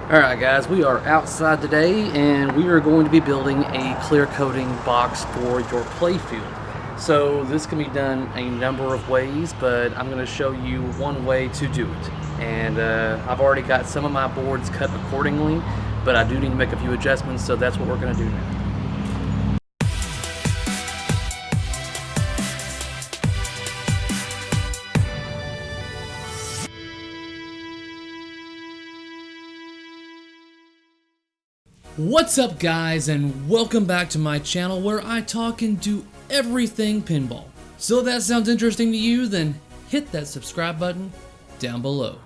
Alright guys, we are outside today and we are going to be building a clear coating box for your playfield. So this can be done a number of ways, but I'm going to show you one way to do it. And I've already got some of my boards cut accordingly, but I do need to make a few adjustments, so that's what we're going to do now. What's up guys, and welcome back to my channel where I talk and do everything pinball. So if that sounds interesting to you, then hit that subscribe button down below.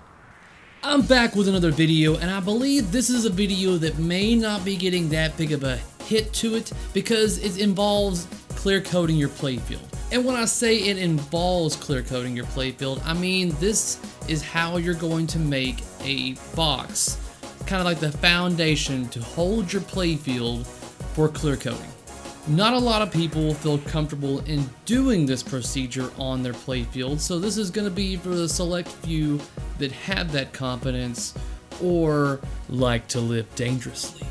I'm back with another video, and I believe this is a video that may not be getting that big of a hit to it because it involves clear coating your playfield. And when I say it involves clear coating your playfield, I mean this is how you're going to make a box, kind of like the foundation to hold your playfield for clear coating. Not a lot of people feel comfortable in doing this procedure on their playfield, so this is going to be for the select few that have that confidence or like to live dangerously.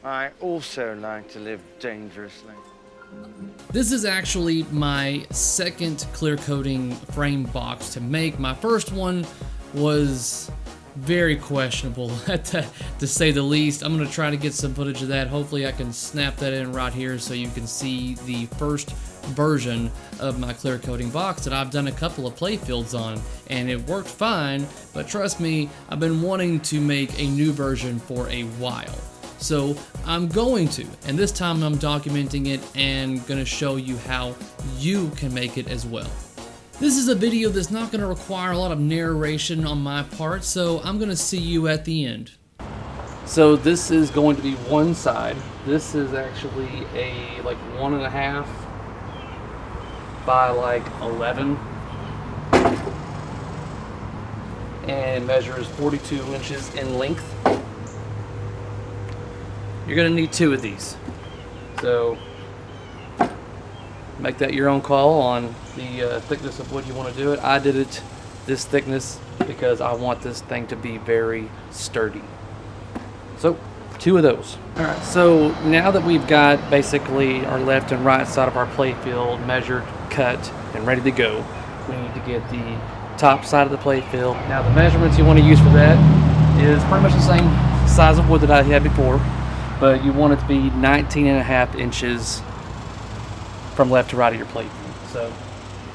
I also like to live dangerously. This is actually my second clear coating frame box to make. My first one was very questionable to say the least. I'm going to try to get some footage of that. Hopefully I can snap that in right here so you can see the first version of my clear coating box that I've done a couple of playfields on, and it worked fine, but trust me, I've been wanting to make a new version for a while. So I'm going to, and this time I'm documenting it and going to show you how you can make it as well. This is a video that's not going to require a lot of narration on my part, so I'm going to see you at the end. So this is going to be one side. This is actually a like 1.5 by like 11 and measures 42 inches in length. You're going to need 2 of these. So make that your own call on the thickness of wood you want to do it. I did it this thickness because I want this thing to be very sturdy. So 2 of those. Alright, so now that we've got basically our left and right side of our playfield measured, cut, and ready to go, we need to get the top side of the playfield. Now the measurements you want to use for that is pretty much the same size of wood that I had before, but you want it to be 19.5 inches from left to right of your playfield. So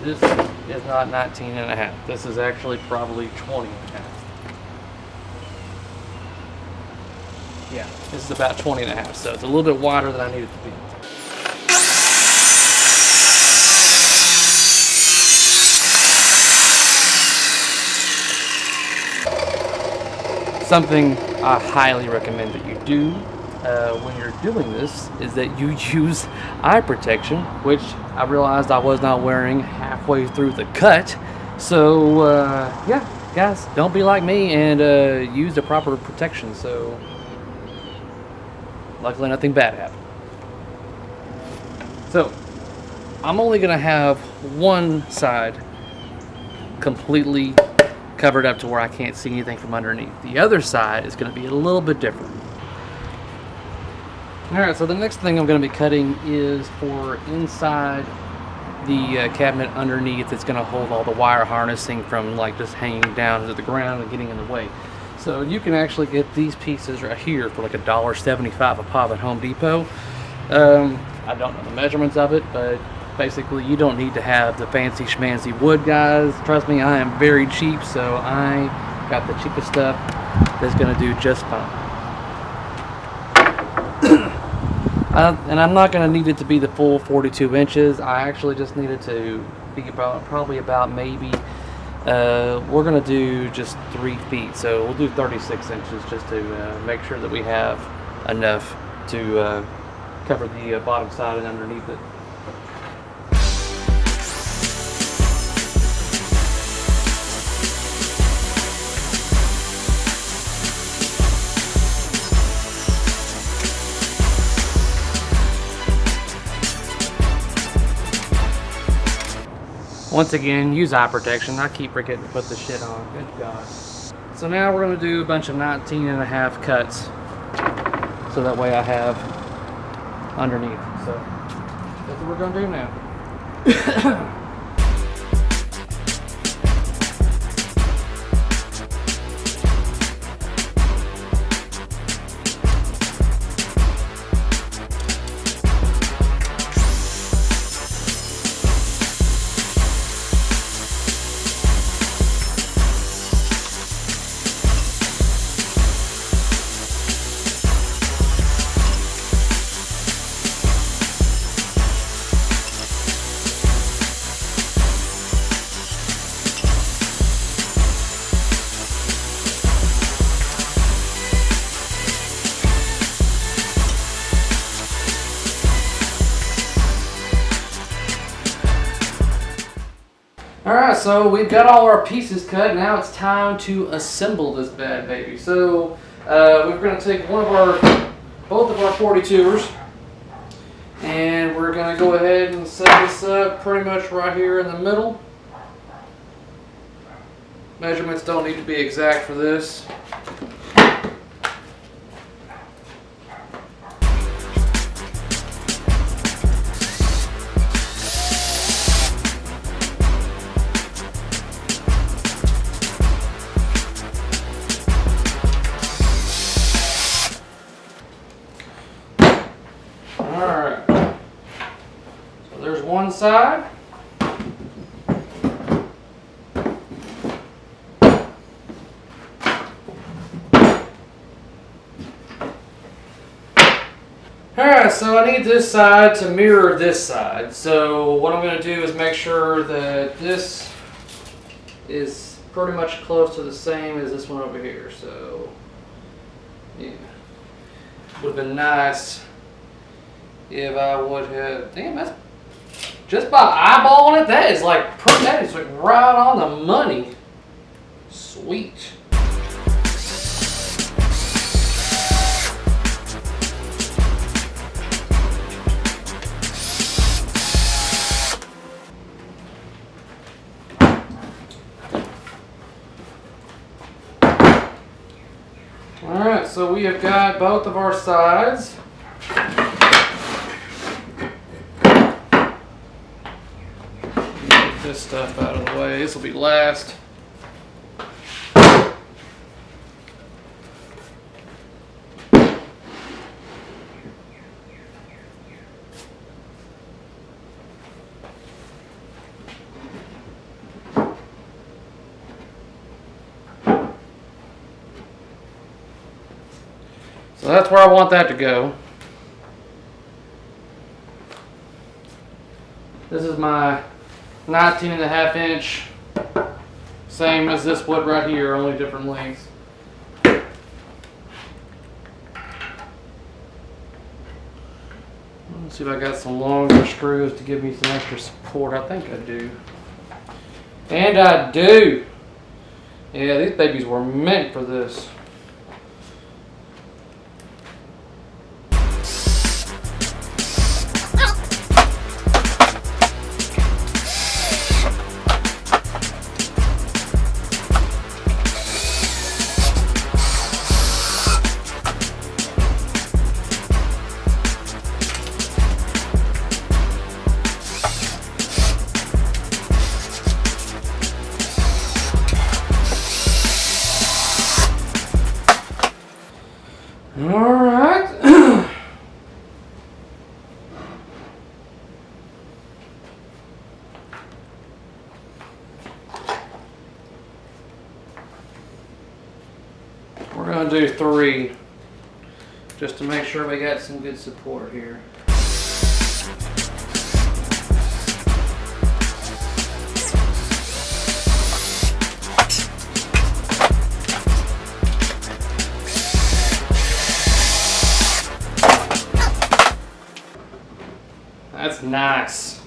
this is not 19.5. This is actually probably 20.5. Yeah, this is about 20.5. So it's a little bit wider than I need it to be. Something I highly recommend that you do when you're doing this is that you use eye protection, which I realized I was not wearing halfway through the cut. So yeah, guys, don't be like me and use the proper protection. So luckily nothing bad happened. So I'm only gonna have one side completely covered up to where I can't see anything from underneath. The other side is gonna be a little bit different. Alright, so the next thing I'm going to be cutting is for inside the cabinet underneath. It's going to hold all the wire harnessing from like just hanging down to the ground and getting in the way. So you can actually get these pieces right here for like $1.75 a pop at Home Depot. I don't know the measurements of it, but basically you don't need to have the fancy schmancy wood, guys. Trust me, I am very cheap, so I got the cheapest stuff that's going to do just fine. And I'm not going to need it to be the full 42 inches. I actually just need it to be probably about maybe, we're going to do just 3 feet. So we'll do 36 inches just to make sure that we have enough to cover the bottom side and underneath it. Once again, use eye protection. I keep forgetting to put the shit on. Good God. So now we're going to do a bunch of 19.5 cuts. So that way I have underneath. So that's what we're going to do now. Alright, so we've got all our pieces cut. Now it's time to assemble this bad baby. So we're going to take both of our 42ers, and we're going to go ahead and set this up pretty much right here in the middle. Measurements don't need to be exact for this. Alright, so there's one side. Alright, so I need this side to mirror this side. So what I'm going to do is make sure that this is pretty much close to the same as this one over here. So, yeah, would have been nice if I would have, damn, that's just by eyeballing it, that is like right on the money. Sweet. Alright, so we have got both of our sides. Get this stuff out of the way. This will be last. So that's where I want that to go. This is my 19.5 inch, same as this wood right here, only different lengths. Let's see if I got some longer screws to give me some extra support. I think I do. And I do. Yeah, these babies were meant for this. Alright. We're going to do 3 just to make sure we got some good support here. That's nice.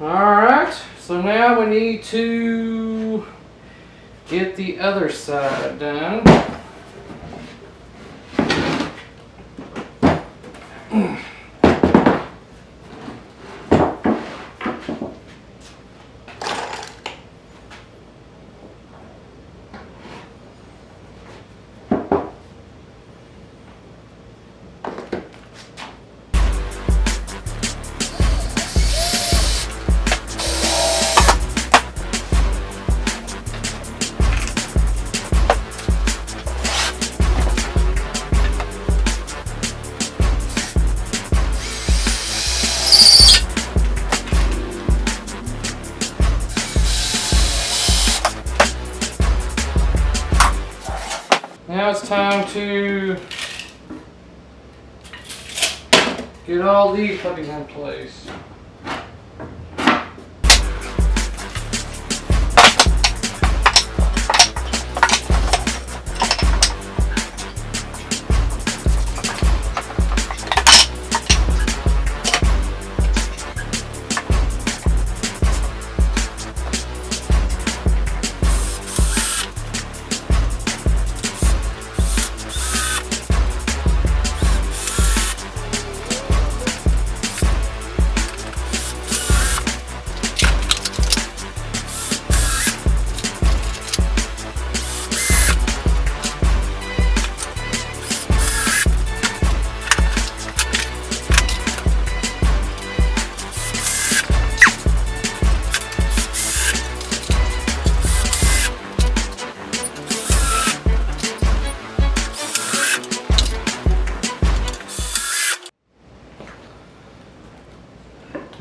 Alright, so now we need to get the other side done. Now it's time to get all these puppies in place.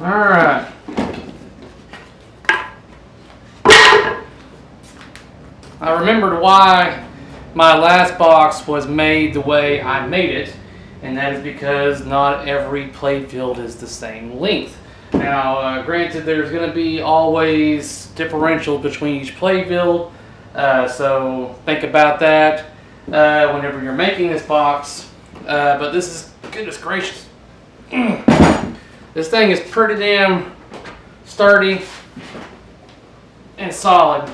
Alright. I remembered why my last box was made the way I made it, and that is because not every playfield is the same length. Now, granted, there's going to be always differentials between each playfield, so think about that whenever you're making this box. But this is, goodness gracious. This thing is pretty damn sturdy and solid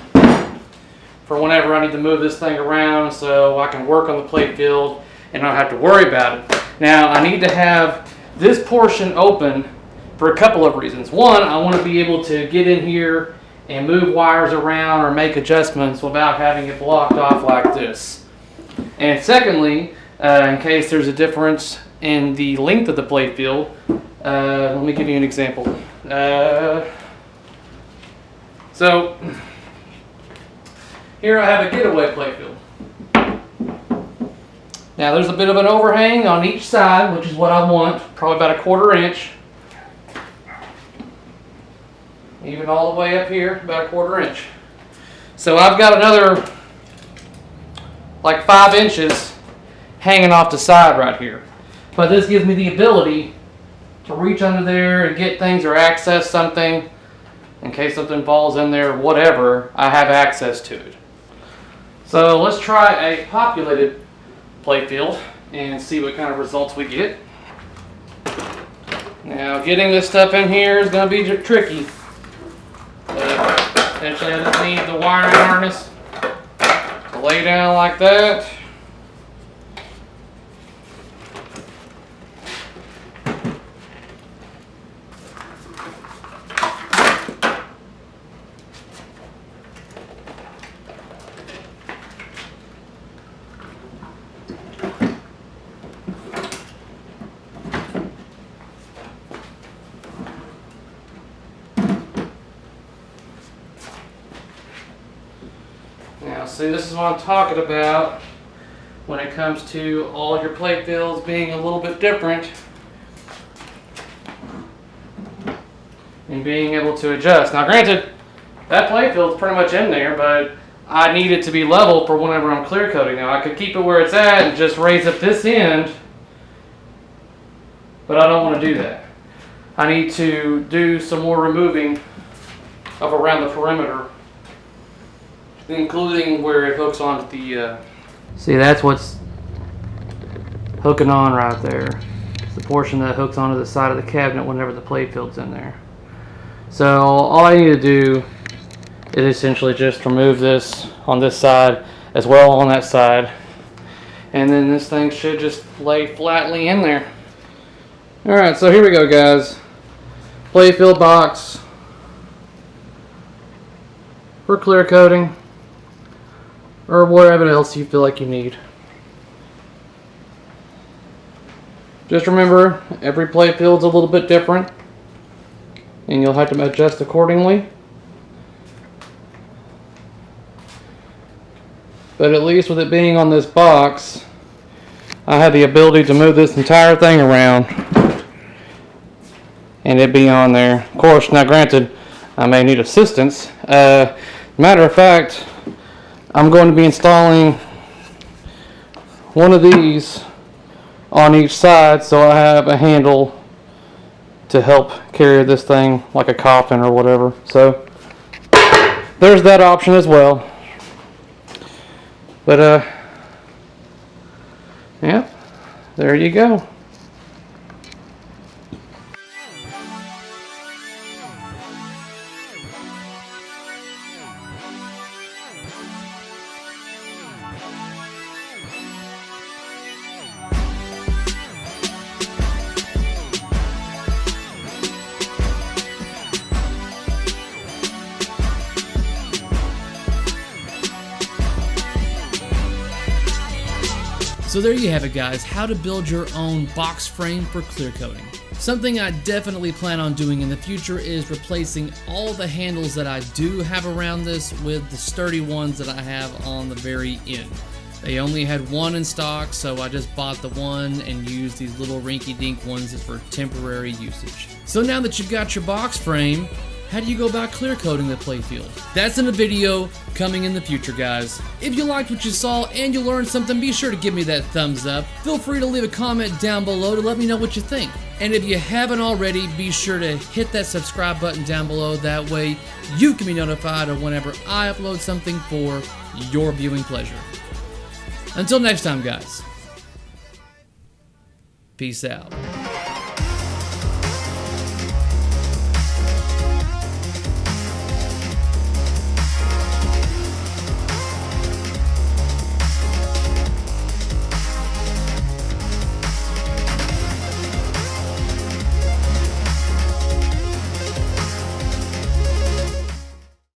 for whenever I need to move this thing around so I can work on the playfield and not have to worry about it. Now, I need to have this portion open for a couple of reasons. One, I want to be able to get in here and move wires around or make adjustments without having it blocked off like this. And secondly, in case there's a difference in the length of the playfield, let me give you an example. So here I have a getaway playfield. Now there's a bit of an overhang on each side, which is what I want, probably about a 1/4 inch. Even all the way up here, about a 1/4 inch. So I've got another like 5 inches hanging off the side right here. But this gives me the ability to reach under there and get things or access something in case something falls in there, whatever, I have access to it. So let's try a populated playfield and see what kind of results we get. Now getting this stuff in here is going to be tricky. Essentially I just need the wiring harness to lay down like that. Now see, this is what I'm talking about when it comes to all your playfields being a little bit different and being able to adjust. Now granted, that playfield's pretty much in there, but I need it to be level for whenever I'm clear coating. Now I could keep it where it's at and just raise up this end, but I don't want to do that. I need to do some more removing of around the perimeter, including where it hooks onto the, see, that's what's hooking on right there. It's the portion that hooks onto the side of the cabinet whenever the playfield's in there. So all I need to do is essentially just remove this on this side as well on that side, and then this thing should just lay flatly in there. Alright, so here we go, guys. Playfield box for clear coating, or whatever else you feel like you need. Just remember, every playfield's a little bit different, and you'll have to adjust accordingly. But at least with it being on this box, I have the ability to move this entire thing around and it be on there. Of course, now granted, I may need assistance. Matter of fact, I'm going to be installing one of these on each side so I have a handle to help carry this thing like a coffin or whatever. So there's that option as well. But yeah, there you go. So there you have it, guys, how to build your own box frame for clear coating. Something I definitely plan on doing in the future is replacing all the handles that I do have around this with the sturdy ones that I have on the very end. They only had one in stock, so I just bought the one and used these little rinky-dink ones for temporary usage. So now that you've got your box frame, how do you go about clear coating the playfield? That's in a video coming in the future, guys. If you liked what you saw and you learned something, be sure to give me that thumbs up. Feel free to leave a comment down below to let me know what you think. And if you haven't already, be sure to hit that subscribe button down below. That way you can be notified of whenever I upload something for your viewing pleasure. Until next time, guys. Peace out.